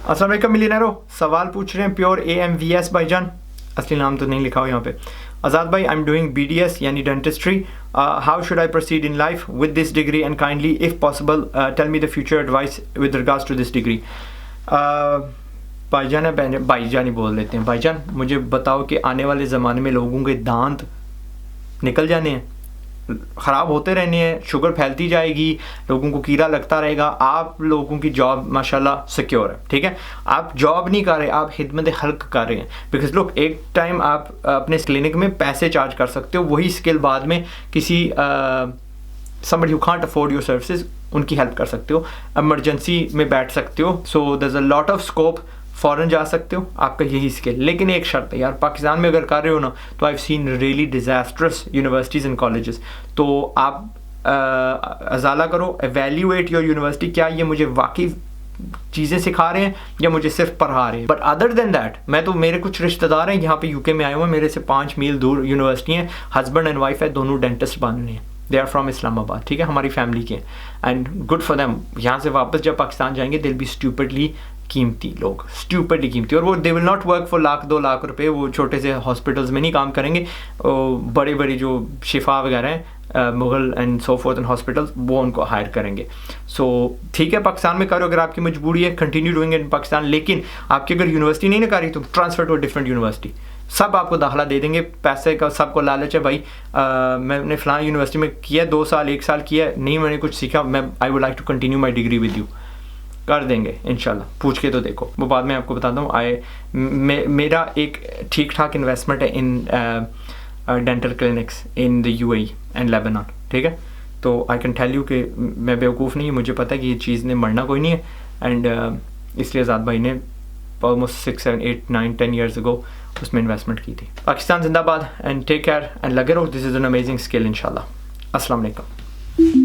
अस्सलाम वालेकुम मिलियनेरो, सवाल पूछ रहे हैं प्योर AMVS भाईजान, असली नाम तो नहीं लिखा हो यहाँ पे। आज़ाद भाई, आई एम डूइंग BDS यानी dentistry, how should I proceed in life with this degree and kindly if possible tell me the future advice with regards to this degree. भाईजान है, भाईजान ही बोल देते हैं। भाईजान मुझे बताओ कि आने वाले ज़माने में लोगों के दांत निकल जाने हैं, ख़राब होते रहने हैं, शुगर फैलती जाएगी, लोगों को कीड़ा लगता रहेगा, आप लोगों की जॉब माशाल्लाह सिक्योर है, ठीक है। आप जॉब नहीं कर रहे, आप खिदमत खल्क कर रहे हैं। बिकॉज लोग एक टाइम आप अपने क्लिनिक में पैसे चार्ज कर सकते हो, वही स्किल बाद में किसी somebody who can't afford your services उनकी हेल्प कर सकते हो, एमरजेंसी में बैठ सकते हो। So there is a lot of scope, फ़ौरन जा सकते हो, आपका यही स्किल। लेकिन एक शर्त है यार, पाकिस्तान में अगर कर रहे हो ना तो I have seen really disastrous universities and colleges. तो आप अजाला करो, एवेल्यूएट योर यूनिवर्सिटी, क्या ये मुझे वाकई चीज़ें सिखा रहे हैं या मुझे सिर्फ पढ़ा रहे हैं। बट अदर देन दैट, मैं तो, मेरे कुछ रिश्तेदार हैं यहाँ पे UK में आए हुए हैं, मेरे से 5 मील दूर यूनिवर्सिटी है, हस्बैंड एंड वाइफ है, दोनों डेंटिस्ट बनने हैं, दे आर फ्रॉम इस्लामाबाद, ठीक है, हमारी फैमिली के, एंड गुड फॉर देम। यहाँ से वापस जब पाकिस्तान जाएंगे दिल बी स्टूपिडली कीमती लोग, स्टूपिडली कीमती, और वो they will not work for lakh 2 lakh रुपए, वो छोटे से हॉस्पिटल्स में नहीं काम करेंगे, बड़े बड़े जो शिफा वगैरह हैं, Mughal and so fourth and hospitals, वो उनको हायर करेंगे। सो ठीक है, पाकिस्तान में करो, अगर आपकी मजबूरी है कंटिन्यू डूइंग इन पाकिस्तान। लेकिन आपकी अगर यूनिवर्सिटी नहीं ना कर रही तो ट्रांसफर टू डिफरेंट यूनिवर्सिटी, सब आपको दाखला दे देंगे, पैसे का सबको लालच है भाई। मैंने फ़लाँ यूनिवर्सिटी में किया 2 साल 1 साल किया, नहीं मैंने कुछ सीखा, मैं I would like to continue my degree with you, कर देंगे इंशाल्लाह, पूछ के तो देखो, वो बाद में आपको बताता हूँ। मेरा एक ठीक ठाक इन्वेस्टमेंट है in dental clinics in the UAE and Lebanon, ठीक है। तो आई कैन टेल यू कि मैं बेवकूफ़ नहीं, मुझे पता है कि ये चीज़ ने मरना कोई नहीं है, एंड इसलिए आज़ाद भाई ने ऑलमोस्ट 6 7 8 9 10 ईयर्स अगो उसमें इन्वेस्टमेंट की थी। पाकिस्तान जिंदाबाद, एंड टेक केयर एंड लगे रहो, this is an amazing skill इंशाल्लाह। अस्सलाम वालेकुम।